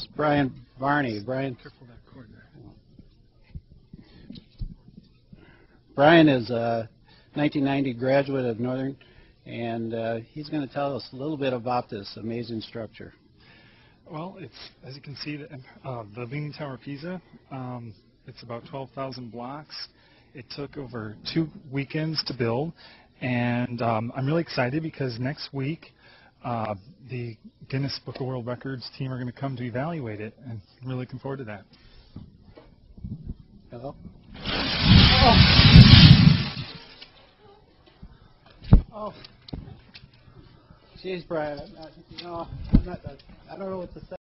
It's Brian Varney. Careful that cord there. Brian is a 1990 graduate of Northern, and he's going to tell us a little bit about this amazing structure. Well, it's, as you can see, the Leaning Tower of Pisa. It's about 12,000 blocks. It took over 2 weekends to build, and I'm really excited because next week the Guinness Book of World Records team are going to come to evaluate it, and I'm really looking forward to that. Hello? Oh. Jeez, Brian, I don't know what to say.